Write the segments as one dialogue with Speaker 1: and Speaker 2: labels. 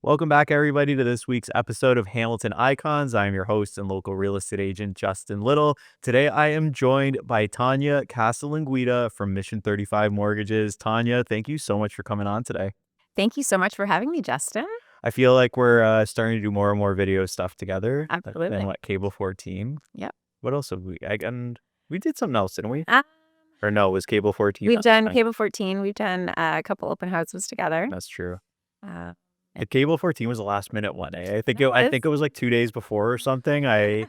Speaker 1: Welcome back, everybody, to this week's episode of Hamilton Icons. I am your host and local real estate agent, Justin Little. Today, I am joined by Tanya Casalanguida from Mission 35 Mortgages. Tanya, thank you so much for coming on today.
Speaker 2: Thank you so much for having me, Justin.
Speaker 1: I feel like we're starting to do more and more video stuff together than
Speaker 2: Absolutely.
Speaker 1: what, Cable 14?
Speaker 2: Yep.
Speaker 1: What else have we did something else, didn't we?
Speaker 2: Um,
Speaker 1: Or no, was Cable 14?
Speaker 2: We've done Cable 14. We've done a couple open houses together.
Speaker 1: That's true.
Speaker 2: Uh,
Speaker 1: The Cable 14 was a last minute one. I think
Speaker 2: It
Speaker 1: I
Speaker 2: was.
Speaker 1: think it was like 2 days before or something. I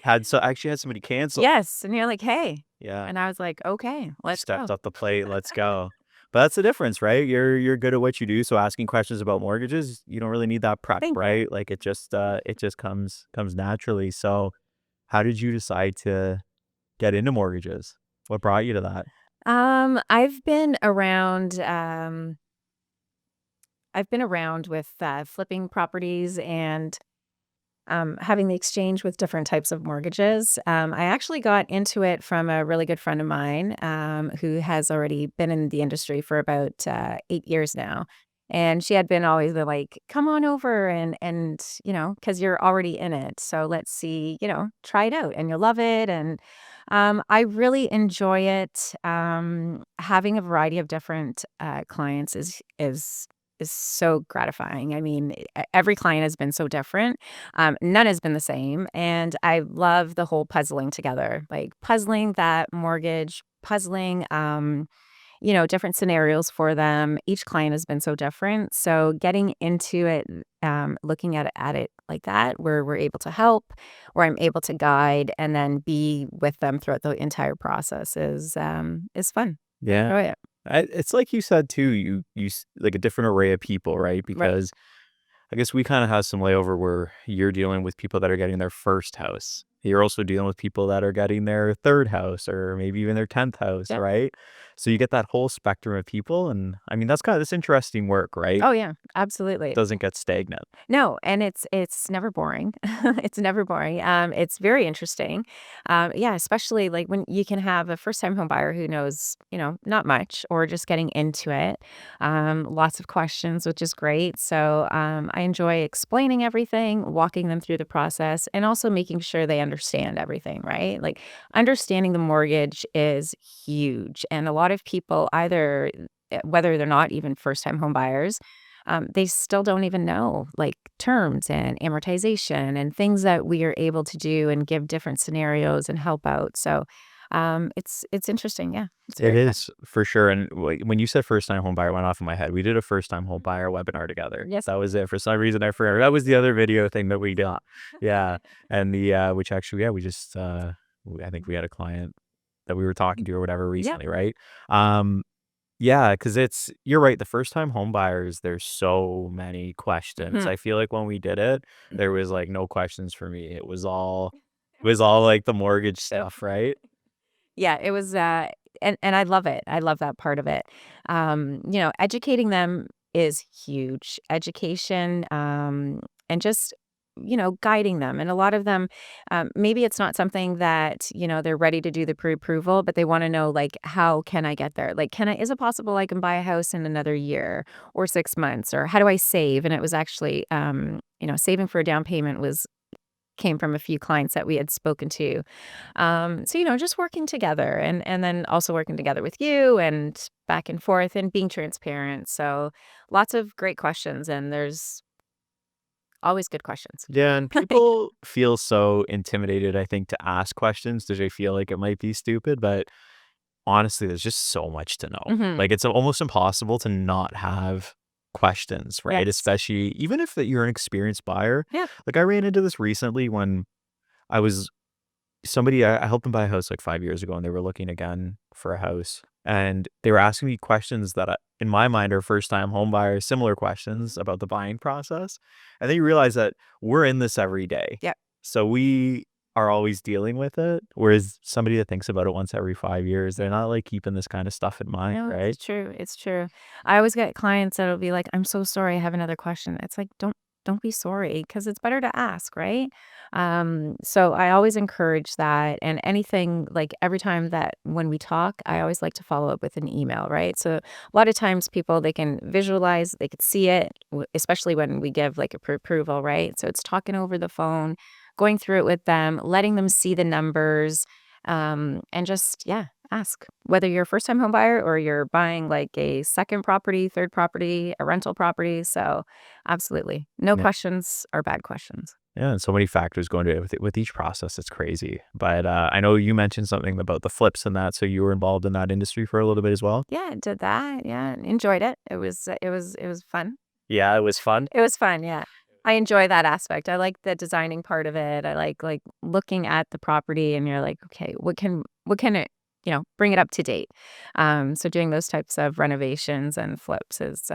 Speaker 1: actually had somebody cancel.
Speaker 2: Yes, and you're like, hey.
Speaker 1: Yeah.
Speaker 2: And I was like, okay, let's
Speaker 1: Stepped
Speaker 2: go.
Speaker 1: up the plate. Let's go. But that's the difference, right? You're good at what you do. So asking questions about mortgages, you don't really need that prep,
Speaker 2: Thank you.
Speaker 1: right? Like it just comes naturally. So how did you decide to get into mortgages? What brought you to that?
Speaker 2: I've been around. I've been around with flipping properties and having the exchange with different types of mortgages. I actually got into it from a really good friend of mine who has already been in the industry for about 8 years now. And she had been always the like, come on over and because you're already in it. So let's see, try it out and you'll love it. And I really enjoy it. Having a variety of different clients is so gratifying. I mean, every client has been so different. None has been the same. And I love the whole puzzling together, like puzzling that mortgage, puzzling, different scenarios for them. Each client has been so different. So getting into it, looking at it like that, where we're able to help, where I'm able to guide and then be with them throughout the entire process is fun.
Speaker 1: Yeah.
Speaker 2: Enjoy it.
Speaker 1: It's like you said too, you like a different array of people, right?
Speaker 2: Right.
Speaker 1: Because I guess we kind of have some layover where you're dealing with people that are getting their first house. You're also dealing with people that are getting their third house or maybe even their 10th house,
Speaker 2: Yep.
Speaker 1: right? So you get that whole spectrum of people. And I mean, that's kind of this interesting work, right?
Speaker 2: Oh yeah, absolutely.
Speaker 1: It doesn't get stagnant.
Speaker 2: No, and it's never boring. It's never boring. It's very interesting. Yeah, especially like when you can have a first-time home buyer who knows, not much or just getting into it. Lots of questions, which is great. So I enjoy explaining everything, walking them through the process, and also making sure they understand everything, right? Like understanding the mortgage is huge. And a lot of people either whether they're not even first-time home buyers, they still don't even know like terms and amortization and things that we are able to do and give different scenarios and help out. So it's interesting. Yeah, it's
Speaker 1: It
Speaker 2: very fun.
Speaker 1: is for sure. And when you said first time home buyer, it went off in my head. We did a first time home buyer webinar together.
Speaker 2: Yes.
Speaker 1: That was it. For some reason, I forgot. That was the other video thing that we got. Yeah. And which actually, yeah, we just, I think we had a client that we were talking to or whatever
Speaker 2: Yeah.
Speaker 1: recently, right? Yeah, because you're right. The first time home buyers, there's so many questions.
Speaker 2: Mhm.
Speaker 1: I feel like when we did it, there was like no questions for me. It was all like the mortgage stuff, right?
Speaker 2: Yeah, it was and I love it. I love that part of it. Educating them is huge. Education and just guiding them. And a lot of them, maybe it's not something that, they're ready to do the pre-approval, but they want to know, like, how can I get there? Like, is it possible I can buy a house in another year or 6 months? Or how do I save? And it was actually, saving for a down payment came from a few clients that we had spoken to. So, just working together and then also working together with you and back and forth and being transparent. So lots of great questions and there's always good questions.
Speaker 1: Yeah, and people feel so intimidated, I think, to ask questions because they feel like it might be stupid, but honestly, there's just so much to know.
Speaker 2: Mhm.
Speaker 1: Like, it's almost impossible to not have questions, right?
Speaker 2: Yes.
Speaker 1: Especially even if that you're an experienced buyer.
Speaker 2: Yeah.
Speaker 1: Like, I ran into this recently when I was I helped them buy a house like 5 years ago, and they were looking again for a house, and they were asking me questions that in my mind are first-time home buyers, similar questions about the buying process, and then you realize that we're in this every day.
Speaker 2: Yep.
Speaker 1: So we are always dealing with it, whereas somebody that thinks about it once every 5 years, they're not, like, keeping this kinda stuff in mind,
Speaker 2: No,
Speaker 1: right?
Speaker 2: it's true. It's true. I always get clients that'll be like, "I'm so sorry, I have another question." It's like, don't be sorry, because it's better to ask, right? So I always encourage that, and anything like every time that when we talk, I always like to follow up with an email, right? So a lot of times people they can visualize, they could see it, especially when we give like a approval, right? So it's talking over the phone, going through it with them, letting them see the numbers, and just yeah, ask whether you're a first time home buyer or you're buying like a second property, third property, a rental property. So absolutely. No
Speaker 1: Yeah.
Speaker 2: questions are bad questions.
Speaker 1: Yeah, and so many factors go into it with each process. It's crazy. But I know you mentioned something about the flips and that, so you were involved in that industry for a little bit as well.
Speaker 2: Yeah, did that. Yeah, enjoyed it. It was fun.
Speaker 1: Yeah, it was fun.
Speaker 2: It was fun, yeah. I enjoy that aspect. I like the designing part of it. I like looking at the property and you're like, okay, what can it, bring it up to date. So doing those types of renovations and flips is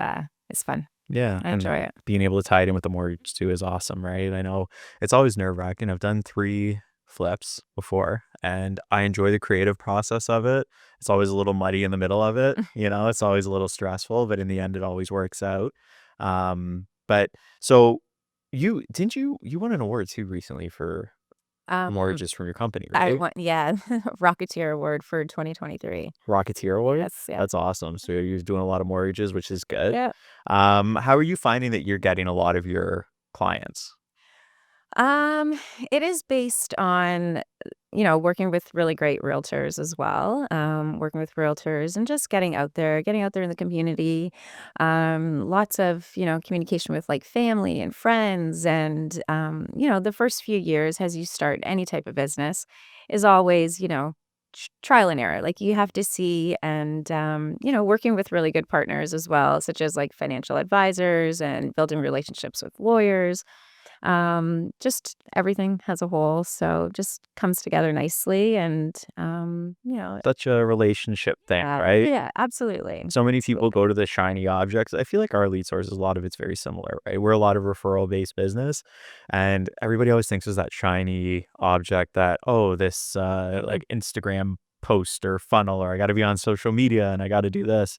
Speaker 2: fun.
Speaker 1: Yeah,
Speaker 2: I enjoy
Speaker 1: and
Speaker 2: it.
Speaker 1: being able to tie it in with the mortgage too is awesome, right? I know it's always nerve-wracking. I've done 3 flips before, and I enjoy the creative process of it. It's always a little muddy in the middle of it, it's always a little stressful, but in the end, it always works out. But so you won an award too recently for
Speaker 2: Um,
Speaker 1: mortgages from your company,
Speaker 2: I
Speaker 1: right?
Speaker 2: want yeah, Rocketeer Award for 2023.
Speaker 1: Rocketeer Award?
Speaker 2: Yes, yeah.
Speaker 1: That's awesome. So you're doing a lot of mortgages, which is good.
Speaker 2: Yeah.
Speaker 1: How are you finding that you're getting a lot of your clients?
Speaker 2: Um, it is based on, working with really great realtors as well. Working with realtors and just getting out there in the community. Lots of, communication with like family and friends. And, the first few years as you start any type of business is always, trial and error. Like you have to see and, working with really good partners as well, such as like financial advisors and building relationships with lawyers, just everything as a whole. So just comes together nicely and,
Speaker 1: Such a relationship thing, right?
Speaker 2: yeah, absolutely.
Speaker 1: So many people
Speaker 2: Absolutely.
Speaker 1: go to the shiny objects. I feel like our lead sources, a lot of it's very similar, right? We're a lot of referral based business, and everybody always thinks is that shiny object that, oh, this
Speaker 2: Mm,
Speaker 1: like Instagram post or funnel, or I got to be on social media and I got to do this.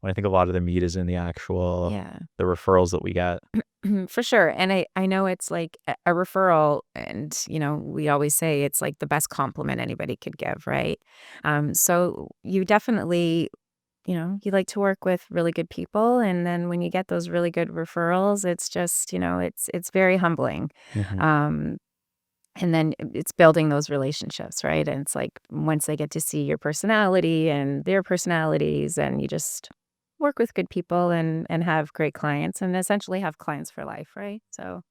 Speaker 1: When I think a lot of the meat is in the actual
Speaker 2: yeah.
Speaker 1: the referrals that we get.
Speaker 2: For sure. And I know it's like a referral and, we always say it's like the best compliment anybody could give, right? So you definitely, you like to work with really good people and then when you get those really good referrals, it's just, it's very humbling.
Speaker 1: Mhm.
Speaker 2: Um and then it's building those relationships, right? And it's like once they get to see your personality and their personalities and you just work with good people and have great clients and essentially have clients for life, right? So,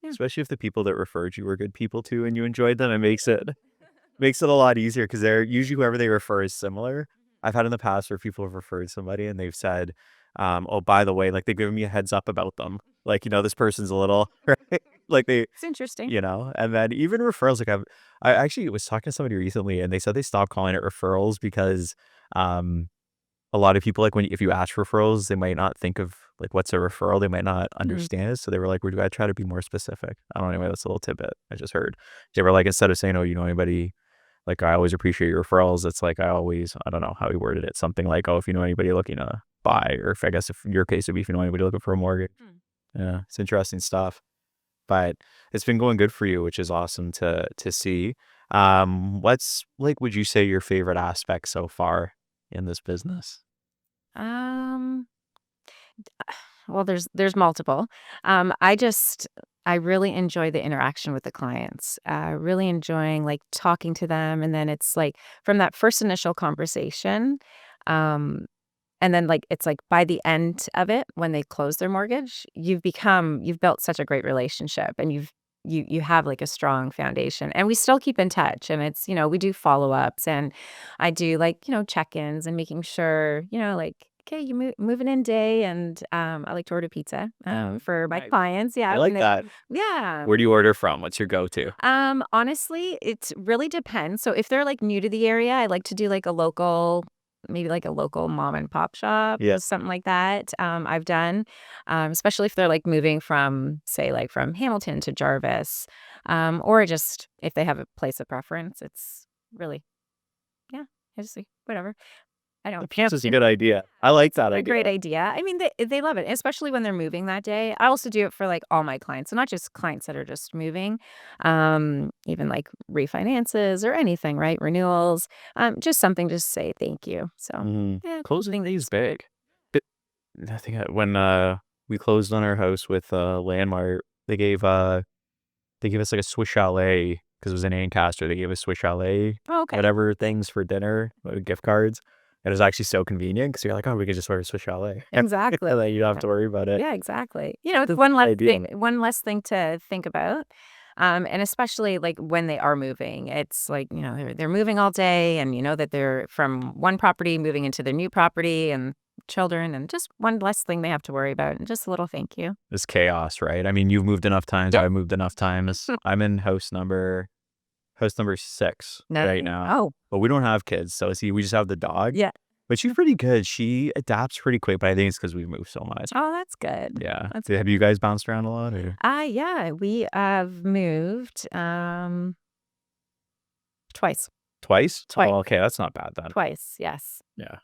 Speaker 2: yeah.
Speaker 1: Especially if the people that referred you were good people too and you enjoyed them, it makes it a lot easier because 'cause they're usually whoever they refer is similar. I've had in the past where people have referred somebody and they've said, "Oh, by the way," like, they've given me a heads up about them. Like, this person's a little right? Like,
Speaker 2: It's interesting.
Speaker 1: and then even referrals, like, I actually was talking to somebody recently, and they said they stopped calling it referrals because, um, a lot of people, like, if you ask for referrals, they might not think of, like, what's a referral, they might not
Speaker 2: Mhm.
Speaker 1: understand it, so they were like, "We gotta try to be more specific." I don't know, anyway, that's a little tidbit I just heard. They were like, instead of saying, "Oh, you know anybody," like, "I always appreciate your referrals," it's like, I don't know how he worded it, something like, "Oh, if you know anybody looking to buy," or if I guess if in your case, it'd be if you know anybody looking for a mortgage.
Speaker 2: Mm.
Speaker 1: Yeah, it's interesting stuff, but it's been going good for you, which is awesome to see. What's, like, would you say your favorite aspect so far in this business?
Speaker 2: Um, well, there's multiple. I really enjoy the interaction with the clients. Really enjoying like talking to them, and then it's like from that first initial conversation, um, and then like it's like by the end of it, when they close their mortgage, you've built such a great relationship, and you have like a strong foundation, and we still keep in touch, and it's we do follow ups, and I do like check ins and making sure like. Okay, you moving in day, and I like to order pizza for my
Speaker 1: I
Speaker 2: clients.
Speaker 1: I
Speaker 2: Yeah,
Speaker 1: like that.
Speaker 2: yeah.
Speaker 1: Where do you order from? What's your go-to?
Speaker 2: Honestly, it really depends. So if they're like new to the area, I like to do like a local, maybe like a local mom and pop shop
Speaker 1: Yeah.
Speaker 2: or something like that. I've done, especially if they're like moving from, say, like from Hamilton to Jarvis, or just if they have a place of preference. It's really, yeah, I just like whatever. I don't.
Speaker 1: Camps is a good idea. I like that
Speaker 2: A
Speaker 1: idea.
Speaker 2: great idea. I mean, they love it, especially when they're moving that day. I also do it for, like, all my clients, so not just clients that are just moving, even, like, refinances or anything, right? Renewals, just something to say thank you. So, yeah.
Speaker 1: Closing these big. But I think when we closed on our house with Landmark, they gave us like a Swiss chalet because it was in Ancaster. They gave us Swiss chalet,
Speaker 2: Oh, okay.
Speaker 1: whatever things for dinner, gift cards. It was actually so convenient because you're like, oh, we could just order Swiss chalet.
Speaker 2: Exactly.
Speaker 1: And then you don't have to worry about it.
Speaker 2: Yeah, exactly. You know, it's
Speaker 1: That's
Speaker 2: one
Speaker 1: a
Speaker 2: less
Speaker 1: good idea.
Speaker 2: one less thing to think about. And especially like when they are moving, it's like, they're moving all day and you know that they're from one property moving into their new property and children and just one less thing they have to worry about and just a little thank you.
Speaker 1: It's chaos, right? I mean, you've moved enough times.
Speaker 2: Yeah.
Speaker 1: I've moved enough times. I'm in house number 6
Speaker 2: No.
Speaker 1: right now.
Speaker 2: Oh,
Speaker 1: But we don't have kids. So see, we just have the dog.
Speaker 2: yeah.
Speaker 1: But she's pretty good. She adapts pretty quick, but I think it's because we move so much.
Speaker 2: Oh, that's good.
Speaker 1: Yeah.
Speaker 2: That's
Speaker 1: Have you guys bounced around a lot? Or?
Speaker 2: yeah, we have moved twice.
Speaker 1: Twice?
Speaker 2: Twice.
Speaker 1: Oh, okay. That's not bad then.
Speaker 2: Twice, yes.
Speaker 1: Yeah.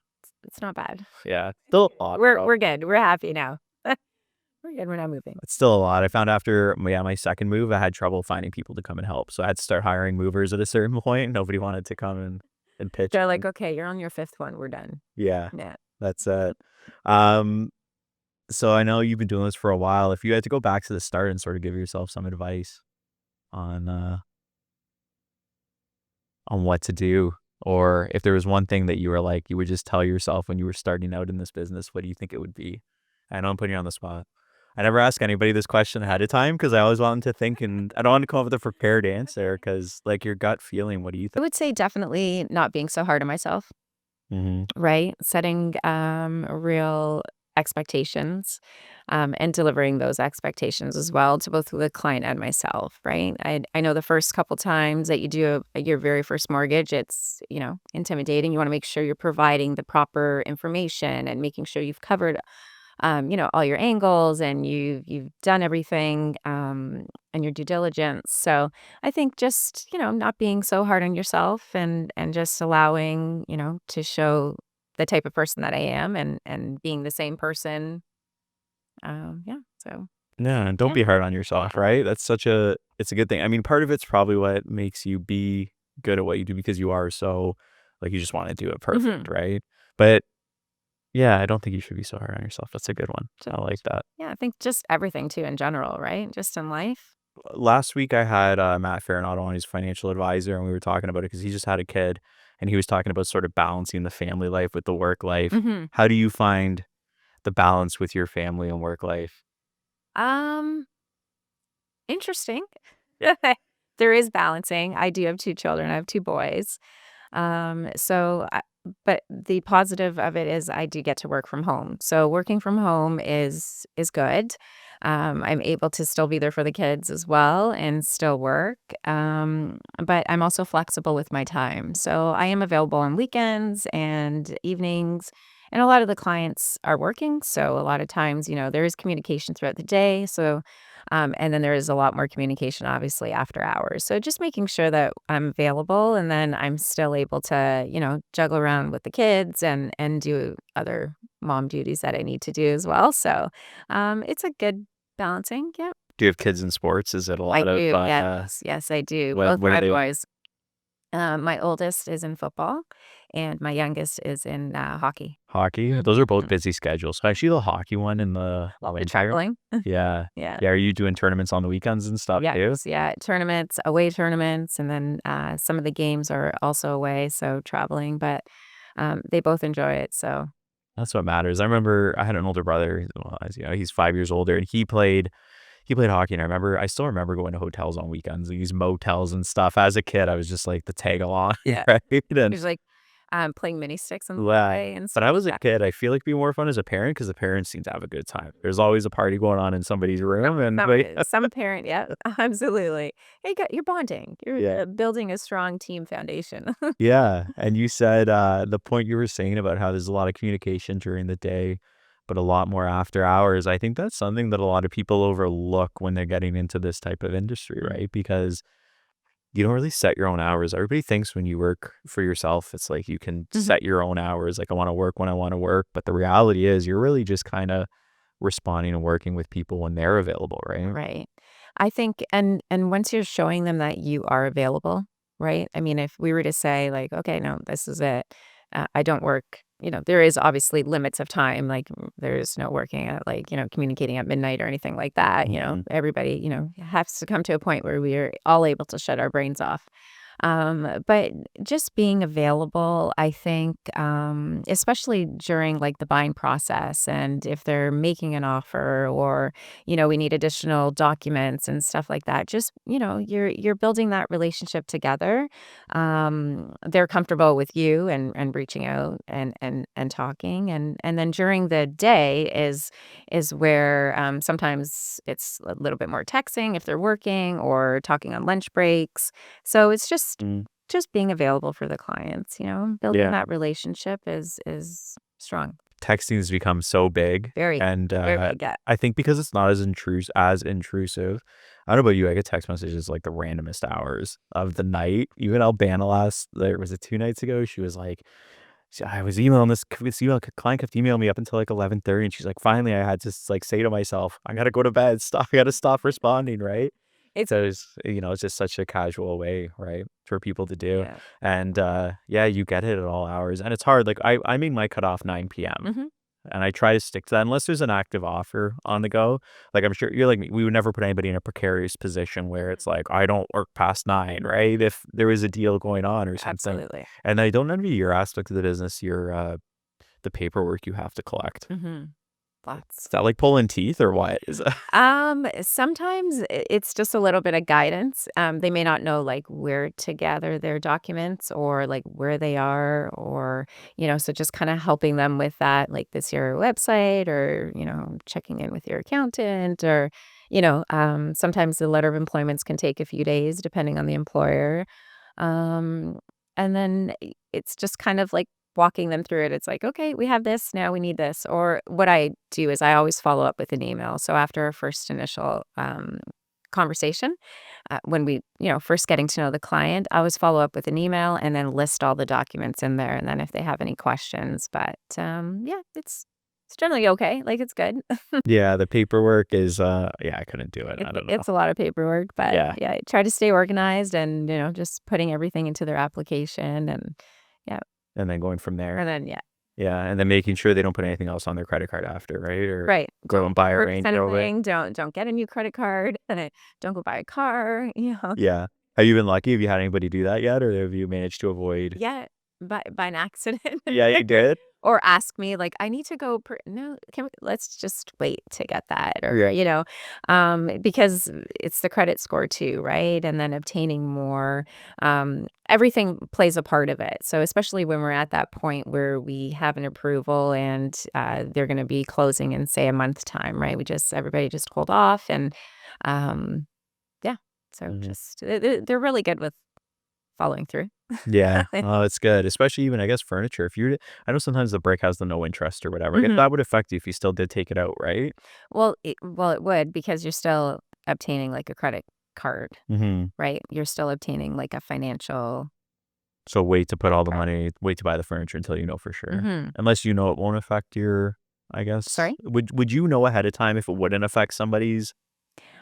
Speaker 2: It's not bad.
Speaker 1: Yeah. Still a lot.
Speaker 2: We're good. We're happy now. We're good. We're not moving.
Speaker 1: It's still a lot. I found after my second move, I had trouble finding people to come and help. So I had to start hiring movers at a certain point. Nobody wanted to come and pitch.
Speaker 2: They're like, okay, you're on your fifth one. We're done.
Speaker 1: Yeah.
Speaker 2: Yeah.
Speaker 1: That's it. So I know you've been doing this for a while. If you had to go back to the start and sort of give yourself some advice on what to do, or if there was one thing that you were like, you would just tell yourself when you were starting out in this business, what do you think it would be? I know I'm putting you on the spot. I never ask anybody this question ahead of time because I always want them to think, and I don't want to come up with a prepared answer because, like, your gut feeling, what do you
Speaker 2: I
Speaker 1: think?
Speaker 2: would say definitely not being so hard on myself, right? Setting real expectations and delivering those expectations as well to both the client and myself, right? I know the first couple times that you do your very first mortgage, it's, intimidating. You want to make sure you're providing the proper information and making sure you've covered all your angles and you've done everything and your due diligence. So I think just, not being so hard on yourself and just allowing, to show the type of person that I am and being the same person. Yeah. So
Speaker 1: Yeah, and don't be hard on yourself, right? It's a good thing. I mean, part of it's probably what makes you be good at what you do because you are so, like, you just want to do it perfect, right? But yeah, I don't think you should be so hard on yourself. That's a good one. I like that.
Speaker 2: yeah, I think just everything too in general, right? Just in life.
Speaker 1: Last week I had Matt Farinato on, his financial advisor, and we were talking about it because he just had a kid, and he was talking about sort of balancing the family life with the work life. How do you find the balance with your family and work life?
Speaker 2: Interesting. There is balancing. I do have two children. I have two boys. But the positive of it is I do get to work from home. So working from home is good. I'm able to still be there for the kids as well and still work. But I'm also flexible with my time. So I am available on weekends and evenings. And a lot of the clients are working. So a lot of times, there is communication throughout the day. So and then there is a lot more communication, obviously, after hours. So just making sure that I'm available and then I'm still able to, juggle around with the kids and do other mom duties that I need to do as well. So it's a good balancing. Yeah.
Speaker 1: Do you have kids in sports? Is it a lot
Speaker 2: I
Speaker 1: of
Speaker 2: do. Yes, I do. Both
Speaker 1: what are
Speaker 2: my
Speaker 1: they?
Speaker 2: boys. My oldest is in football and my youngest is in hockey.
Speaker 1: Hockey? Those are both busy schedules, especially the hockey one in the winter.
Speaker 2: Traveling.
Speaker 1: Yeah.
Speaker 2: Yeah.
Speaker 1: Yeah. Are you doing tournaments on the weekends and stuff too?
Speaker 2: Yes, yeah, tournaments, away tournaments, and then some of the games are also away, so traveling, but they both enjoy it, so
Speaker 1: That's what matters. I remember I had an older brother. Well, he's 5 years older, and he played hockey. And I still remember going to hotels on weekends, these motels and stuff. As a kid, I was just like the tag along,
Speaker 2: yeah.
Speaker 1: right?
Speaker 2: There's like playing mini sticks and play and
Speaker 1: But
Speaker 2: stuff
Speaker 1: I was a
Speaker 2: like
Speaker 1: kid. I feel like it'd be more fun as a parent because the parents seem to have a good time. There's always a party going on in somebody's room, and
Speaker 2: some parent, yeah, absolutely. Hey, you're bonding. You're building a strong team foundation.
Speaker 1: yeah. And you said the point you were saying about how there's a lot of communication during the day, but a lot more after hours. I think that's something that a lot of people overlook when they're getting into this type of industry, right? Because you don't really set your own hours. Everybody thinks when you work for yourself, it's like you can
Speaker 2: Mhm.
Speaker 1: set your own hours. Like, I want to work when I want to work. But the reality is you're really just kind of responding and working with people when they're available, right?
Speaker 2: Right. I think and once you're showing them that you are available, right? I mean, if we were to say like, "Okay, no, this is it. I don't work," there is obviously limits of time, like, there's no working at, like, communicating at midnight or anything like that,
Speaker 1: Mhm.
Speaker 2: everybody, has to come to a point where we are all able to shut our brains off. But just being available, I think, especially during like the buying process, and if they're making an offer, or we need additional documents and stuff like that. Just you're building that relationship together. They're comfortable with you and reaching out and talking, and then during the day is where sometimes it's a little bit more texting if they're working, or talking on lunch breaks. So it's
Speaker 1: Mm.
Speaker 2: just being available for the clients, building
Speaker 1: Yeah.
Speaker 2: that relationship is strong.
Speaker 1: Texting has become so big,
Speaker 2: Very,
Speaker 1: and
Speaker 2: very big, yeah.
Speaker 1: I think because it's not as intrusive. I don't know about you, I get text messages like the randomest hours of the night. Even Albana there was it 2 nights ago, she was like, I was emailing this client kept emailing me up until like 11:30, and she's like, "Finally, I had to like say to myself, I gotta go to bed. Stop. I gotta stop responding." Right?
Speaker 2: It's
Speaker 1: Because it's just such a casual way, right, for people to do.
Speaker 2: yeah.
Speaker 1: And yeah, you get it at all hours, and it's hard. Like I made my cutoff 9 p.m.
Speaker 2: Mhm.
Speaker 1: and I try to stick to that unless there's an active offer on the go. Like, I'm sure you're like me, we would never put anybody in a precarious position where it's like, I don't work past 9, right? If there was a deal going on or something.
Speaker 2: Absolutely.
Speaker 1: And I don't envy your aspect of the business, your the paperwork you have to collect.
Speaker 2: Mhm.
Speaker 1: Is
Speaker 2: Lots.
Speaker 1: that like pulling teeth or what? Is that
Speaker 2: Sometimes it's just a little bit of guidance. They may not know like where to gather their documents, or like where they are, or so just kind of helping them with that, like this your website, or checking in with your accountant, or sometimes the letter of employments can take a few days depending on the employer. Um, and then it's just kind of like walking them through it. It's like, okay, we have this, now we need this. Or what I do is I always follow up with an email. So after our first initial conversation, when we, first getting to know the client, I always follow up with an email and then list all the documents in there. And then if they have any questions, but yeah, it's generally okay. Like it's good.
Speaker 1: yeah, the paperwork is yeah, I couldn't do it. I don't know.
Speaker 2: It's a lot of paperwork, but
Speaker 1: Yeah.
Speaker 2: yeah, I try to stay organized, and, just putting everything into their application, and yeah,
Speaker 1: And then going from there.
Speaker 2: and then yeah,
Speaker 1: Yeah, and then making sure they don't put anything else on their credit card after, right? Or
Speaker 2: right.
Speaker 1: go
Speaker 2: Don't
Speaker 1: and buy a
Speaker 2: purchase
Speaker 1: Range Rover.
Speaker 2: anything, don't get a new credit card, and don't go buy a car,
Speaker 1: Yeah. Have you been lucky? Have you had anybody do that yet, or have you managed to avoid?
Speaker 2: yeah, by an accident.
Speaker 1: Yeah, you did?
Speaker 2: Or ask me like, "I need to go no, can we let's just wait to get that," or, because it's the credit score too, right? And then obtaining more, everything plays a part of it. So especially when we're at that point where we have an approval, and, they're gonna be closing in, say, a month time, right? Everybody just hold off, and, um, yeah. So
Speaker 1: Mhm.
Speaker 2: just they're really good with following through.
Speaker 1: Yeah. Oh, it's good, especially even, I guess, furniture. If you I know sometimes the break has the no interest or whatever. I guess
Speaker 2: Mhm.
Speaker 1: that would affect you if you still did take it out, right?
Speaker 2: Well, it would, because you're still obtaining, like, a credit card,
Speaker 1: Mhm.
Speaker 2: right? You're still obtaining, like, a financial
Speaker 1: So
Speaker 2: card.
Speaker 1: wait to buy the furniture until you know for sure.
Speaker 2: Mhm.
Speaker 1: Unless you know it won't affect your I guess.
Speaker 2: Sorry?
Speaker 1: Would you know ahead of time if it wouldn't affect somebody's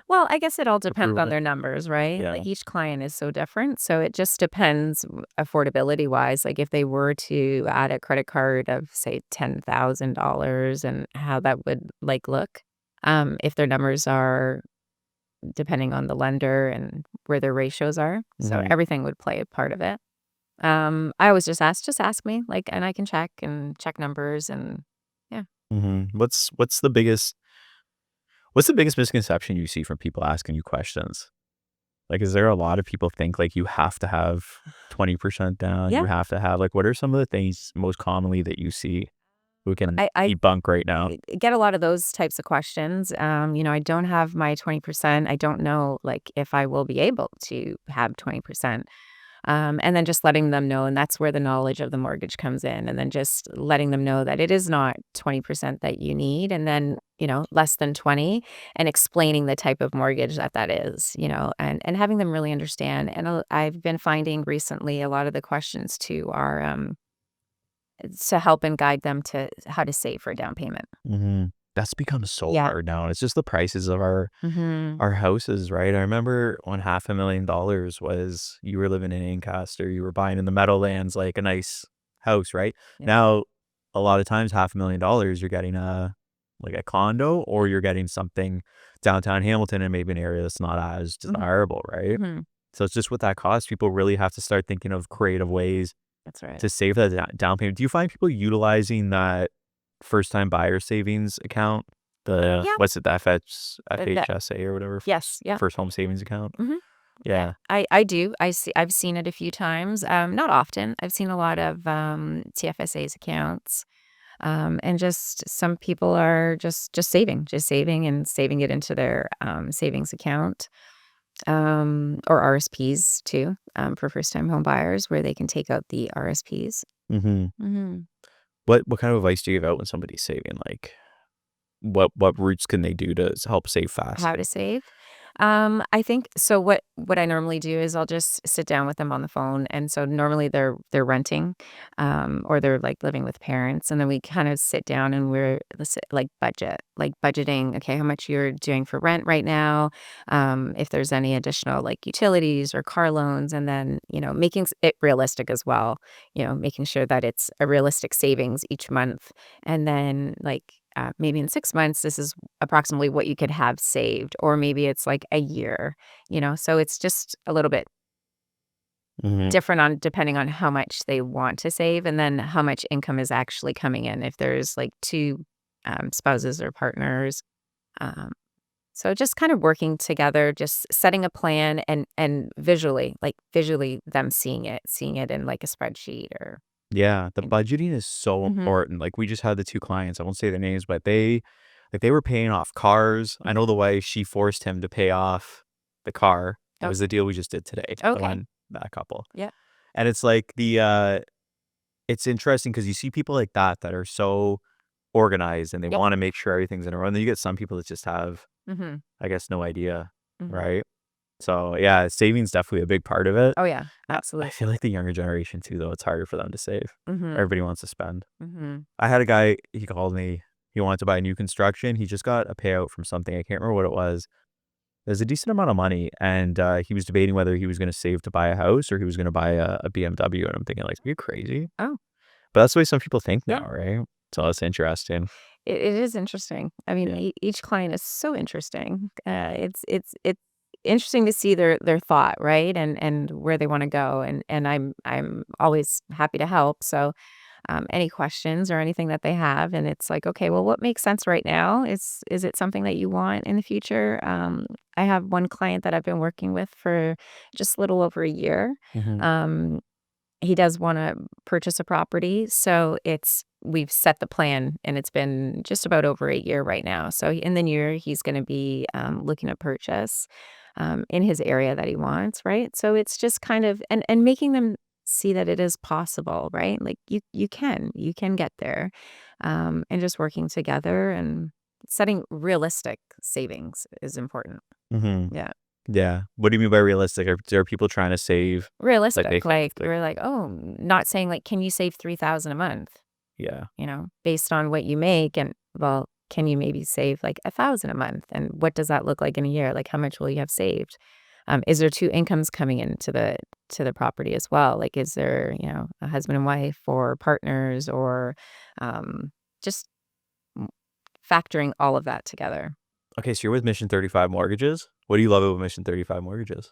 Speaker 2: Well, I guess it all depends on
Speaker 1: approval?
Speaker 2: their numbers, right?
Speaker 1: Yeah.
Speaker 2: Like, each client is so different, so it just depends affordability-wise, like, if they were to add a credit card of, say, $10,000, and how that would, like, look, if their numbers are depending on the lender and where their ratios are, so
Speaker 1: Mhm.
Speaker 2: everything would play a part of it. I always just ask me, like, and I can check numbers, and yeah.
Speaker 1: Mhm. What's the biggest misconception you see from people asking you questions? Like, is there a lot of people think, like, you have to have 20% down, you
Speaker 2: Yeah,
Speaker 1: have to have like, what are some of the things most commonly that you see we can
Speaker 2: I
Speaker 1: debunk right now?
Speaker 2: get a lot of those types of questions. I don't have my 20%. I don't know, like, if I will be able to have 20%. And then just letting them know, and that's where the knowledge of the mortgage comes in, and then just letting them know that it is not 20% that you need, and then, less than 20, and explaining the type of mortgage that is, and having them really understand. And I've been finding recently a lot of the questions too are to help and guide them to how to save for a down payment.
Speaker 1: That's become so
Speaker 2: Yeah.
Speaker 1: hard now. And it's just the prices of
Speaker 2: Mhm.
Speaker 1: our houses, right? I remember when $500,000 was you were living in Ancaster, you were buying in the Meadowlands, like a nice house, right?
Speaker 2: Yeah.
Speaker 1: Now, a lot of times $500,000, you're getting like a condo, or you're getting something downtown Hamilton and maybe an area that's not as
Speaker 2: Mhm.
Speaker 1: desirable, right?
Speaker 2: Mhm.
Speaker 1: So it's just with that cost, people really have to start thinking of creative ways
Speaker 2: That's right.
Speaker 1: to save that down payment. Do you find people utilizing that first time buyer savings account? The
Speaker 2: Yeah.
Speaker 1: what's it, the
Speaker 2: That
Speaker 1: FHSA or whatever?
Speaker 2: Yes. Yeah.
Speaker 1: First home savings account?
Speaker 2: Mhm.
Speaker 1: Yeah.
Speaker 2: I do. I've seen it a few times, not often. I've seen a lot of, TFSA's accounts, and just some people are just saving and saving it into their, savings account, or RSPs too, for first-time home buyers where they can take out the RSPs.
Speaker 1: Mhm.
Speaker 2: Mhm.
Speaker 1: What kind of advice do you give out when somebody's saving? Like, what routes can they do to help save fast?
Speaker 2: How to save? I think so what I normally do is I'll just sit down with them on the phone, and so normally they're renting, or they're, like, living with parents, and then we kind of sit down and like, budgeting, okay, how much you're doing for rent right now, if there's any additional, like, utilities or car loans, and then, making it realistic as well, making sure that it's a realistic savings each month, and then, like, maybe in 6 months, this is approximately what you could have saved, or maybe it's like a year, so it's just a little bit
Speaker 1: Mhm.
Speaker 2: different on depending on how much they want to save and then how much income is actually coming in if there's like two spouses or partners. Um, so just kind of working together, just setting a plan and visually them seeing it in like a spreadsheet or.
Speaker 1: Yeah, the budgeting is so
Speaker 2: Mhm.
Speaker 1: important. Like, we just had the 2 clients, I won't say their names, but they were paying off cars. I know the wife, she forced him to pay off the car. It
Speaker 2: Oh,
Speaker 1: was the deal we just did today, the
Speaker 2: okay.
Speaker 1: one that couple.
Speaker 2: Yeah.
Speaker 1: And it's like it's interesting because you see people like that are so organized and they
Speaker 2: Yep.
Speaker 1: wanna make sure everything's in a row, and then you get some people that just have,
Speaker 2: Mhm.
Speaker 1: I guess, no idea,
Speaker 2: Mhm.
Speaker 1: right? So, yeah, saving's definitely a big part of it.
Speaker 2: Oh yeah,
Speaker 1: I
Speaker 2: absolutely.
Speaker 1: feel like the younger generation too, though, it's harder for them to save.
Speaker 2: Mhm.
Speaker 1: Everybody wants to spend.
Speaker 2: Mhm.
Speaker 1: I had a guy, he called me, he wanted to buy new construction, he just got a payout from something, I can't remember what it was. It was a decent amount of money, and, he was debating whether he was gonna save to buy a house or he was gonna buy a BMW, and I'm thinking like, "Are you crazy?"
Speaker 2: Oh,
Speaker 1: But that's the way some people think
Speaker 2: yeah.
Speaker 1: now, right? So that's interesting.
Speaker 2: It is interesting. I mean,
Speaker 1: Yeah.
Speaker 2: each client is so interesting. It's interesting to see their thought, right? And where they wanna go, and I'm always happy to help, so, any questions or anything that they have, and it's like, "Okay, well, what makes sense right now? Is it something that you want in the future?" I have one client that I've been working with for just a little over a year.
Speaker 1: Mhm.
Speaker 2: Um He does wanna purchase a property, so we've set the plan, and it's been just about over a year right now. So in the new year, he's gonna be, looking to purchase, in his area that he wants, right? So it's just kind of and making them see that it is possible, right? Like, you can get there, and just working together and setting realistic savings is important.
Speaker 1: Mhm.
Speaker 2: Yeah.
Speaker 1: Yeah. What do you mean by realistic? Are people trying to save like they
Speaker 2: Realistic, like,
Speaker 1: like
Speaker 2: you're like, "Oh," not saying, like, "Can you save 3,000 a month?"
Speaker 1: yeah.
Speaker 2: Based on what you make and, well, can you maybe save, like, 1,000 a month, and what does that look like in a year? Like, how much will you have saved? Is there 2 incomes coming into the property as well? Like, is there, a husband and wife or partners or, just m factoring all of that together.
Speaker 1: Okay, so you're with Mission 35 Mortgages? What do you love about Mission 35 Mortgages?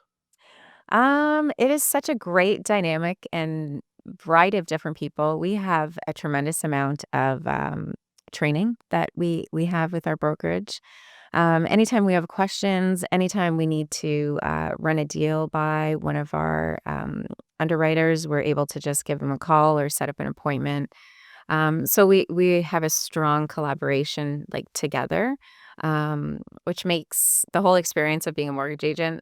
Speaker 2: It is such a great dynamic and variety of different people. We have a tremendous amount of training that we have with our brokerage. Anytime we have questions, anytime we need to run a deal by one of our underwriters, we're able to just give them a call or set up an appointment. So we have a strong collaboration like together, which makes the whole experience of being a mortgage agent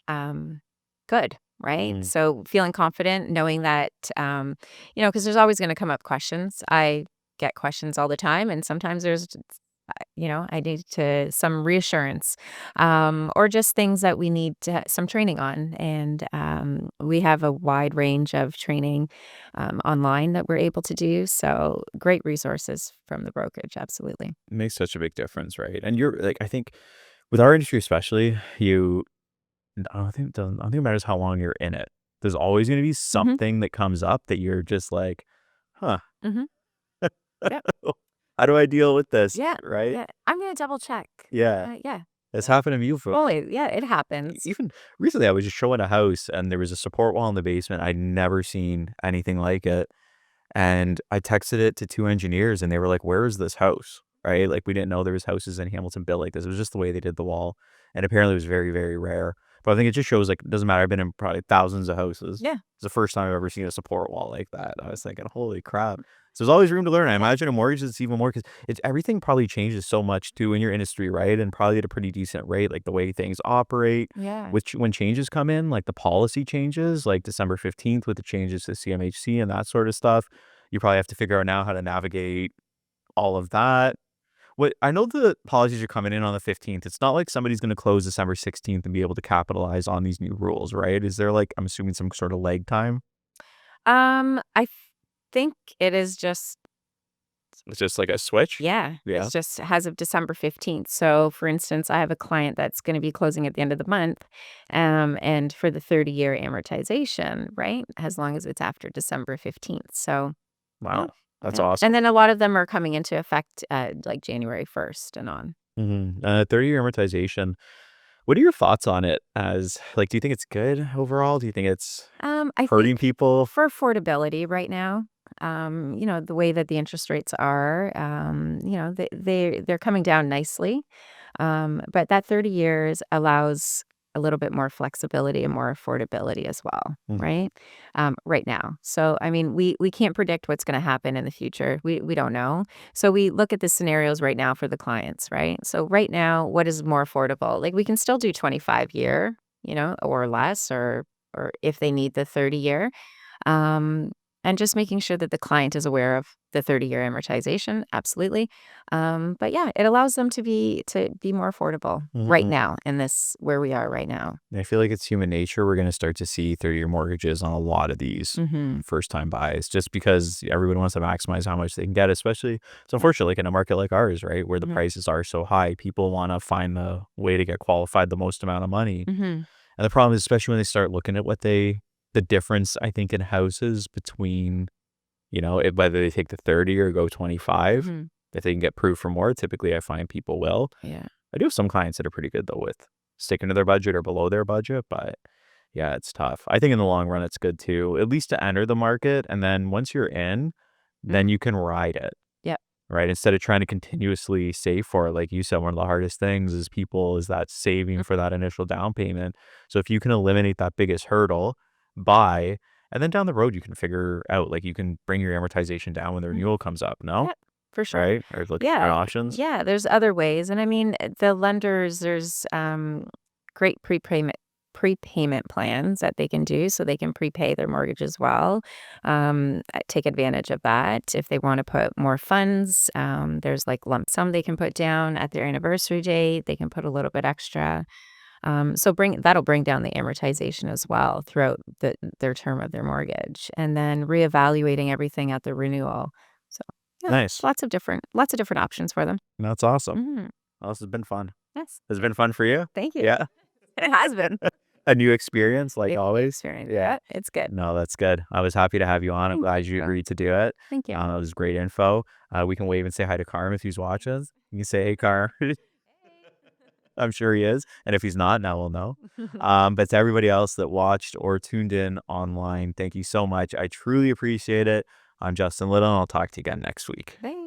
Speaker 2: um, good. right?
Speaker 1: Mm.
Speaker 2: So feeling confident, knowing that, because there's always going to come up questions. I get questions all the time, and sometimes I need some reassurance, or just things that we need some training on. And we have a wide range of training online that we're able to do. So great resources from the brokerage. Absolutely.
Speaker 1: It makes such a big difference, right? And you're like, I think with our industry especially, I don't think it matters how long you're in it. There's always going to be
Speaker 2: Hmm.
Speaker 1: something that comes up that you're just like, huh,
Speaker 2: Hmm. Yep.
Speaker 1: how do I deal with this?
Speaker 2: Yeah.
Speaker 1: Right?
Speaker 2: Yeah. I'm going to double check.
Speaker 1: Yeah.
Speaker 2: Yeah.
Speaker 1: It's happened to me before.
Speaker 2: Well, yeah, it happens.
Speaker 1: Even recently, I was just showing a house and there was a support wall in the basement. I'd never seen anything like it. And I texted it to 2 engineers and they were like, "Where is this house?" Right? Like, we didn't know there was houses in Hamilton built like this. It was just the way they did the wall, and apparently it was very, very rare. But I think it just shows, like, it doesn't matter. I've been in probably thousands of houses.
Speaker 2: Yeah.
Speaker 1: It's the first time I've ever seen a support wall like that. I was thinking, "Holy crap." So there's always room to learn. I
Speaker 2: Yeah.
Speaker 1: imagine in mortgages it's even more because it's everything probably changes so much too in your industry, right? And probably at a pretty decent rate, like the way things operate,
Speaker 2: Yeah.
Speaker 1: which when changes come in, like the policy changes, like December 15th with the changes to CMHC and that sort of stuff. You probably have to figure out now how to navigate all of that. What I know the policies are coming in on the 15th. It's not like somebody's going to close December 16th and be able to capitalize on these new rules, right? Is there like, I'm assuming some sort of lag time?
Speaker 2: I think it is just,
Speaker 1: It's just like a switch?
Speaker 2: yeah,
Speaker 1: Yeah.
Speaker 2: it's just as of December 15th. So, for instance, I have a client that's going to be closing at the end of the month, and for the 30-year amortization, right? As long as it's after December 15th. So, yeah,
Speaker 1: Wow. That's
Speaker 2: yeah. And
Speaker 1: awesome.
Speaker 2: then a lot of them are coming into effect like January 1st and on.
Speaker 1: 30-year amortization. What are your thoughts on it as like, do you think it's good overall? Do you think it's
Speaker 2: I
Speaker 1: hurting
Speaker 2: think
Speaker 1: people?
Speaker 2: for affordability right now, the way that the interest rates are, they're coming down nicely. But that 30 years allows a little bit more flexibility and more affordability as well,
Speaker 1: Mhm.
Speaker 2: right? Right now. So, I mean, we can't predict what's going to happen in the future. We don't know. So we look at the scenarios right now for the clients, right? So right now, what is more affordable? Like we can still do 25-year, or less, or if they need the 30-year. Um, and just making sure that the client is aware of the 30-year amortization, absolutely. But yeah, it allows them to be more affordable right
Speaker 1: Mhm.
Speaker 2: now in this where we are right now.
Speaker 1: I feel like it's human nature. We're going to start to see 30-year mortgages on a lot of these
Speaker 2: Mhm.
Speaker 1: first time buys just because everyone wants to maximize how much they can get, especially it's
Speaker 2: Yeah.
Speaker 1: unfortunate like in a market like ours, right? Where the
Speaker 2: Mhm.
Speaker 1: prices are so high, people want to find the way to get qualified the most amount of money.
Speaker 2: Mhm.
Speaker 1: And the problem is, especially when they start looking at the difference, I think, in houses between, whether they take the 30 or go 25,
Speaker 2: Mhm.
Speaker 1: if they can get approved for more, typically I find people will.
Speaker 2: Yeah.
Speaker 1: I do have some clients that are pretty good though with sticking to their budget or below their budget, but yeah, it's tough. I think in the long run, it's good too, at least to enter the market. And then once you're in, then
Speaker 2: Mhm.
Speaker 1: you can ride it,
Speaker 2: Yep.
Speaker 1: right? Instead of trying to continuously save for it. Like you said, one of the hardest things is that saving
Speaker 2: Mm.
Speaker 1: for that initial down payment. So if you can eliminate that biggest hurdle, buy, and then down the road, you can figure out, like you can bring your amortization down when the
Speaker 2: Mhm.
Speaker 1: renewal comes up. No?
Speaker 2: Yep. For sure.
Speaker 1: Right? Or look at
Speaker 2: Yeah.
Speaker 1: different options.
Speaker 2: Yeah, there's other ways. And I mean, the lenders, there's great prepayment plans that they can do so they can prepay their mortgage as well. Take advantage of that. If they want to put more funds, there's like lump sum they can put down at their anniversary date. They can put a little bit extra. So that'll bring down the amortization as well throughout their term of their mortgage, and then reevaluating everything at the renewal. So yeah,
Speaker 1: Nice.
Speaker 2: lots of different options for them.
Speaker 1: That's awesome.
Speaker 2: Mhm.
Speaker 1: Well, this has been fun.
Speaker 2: Yes.
Speaker 1: Has it been fun for you?
Speaker 2: Thank you.
Speaker 1: Yeah.
Speaker 2: It has been.
Speaker 1: A new experience, like
Speaker 2: It was a new
Speaker 1: always?
Speaker 2: experience.
Speaker 1: Yeah.
Speaker 2: Yeah, it's good.
Speaker 1: No, that's good. I was happy to have you on. I'm
Speaker 2: Thank
Speaker 1: glad you
Speaker 2: you.
Speaker 1: agreed to do it.
Speaker 2: Thank you.
Speaker 1: It was great info. We can wave and say hi to Carm if he's watching. You can say, "Hey, Carm." I'm sure he is. And if he's not, now we'll know. But to everybody else that watched or tuned in online, thank you so much. I truly appreciate it. I'm Justin Little, and I'll talk to you again next week.
Speaker 2: Thanks.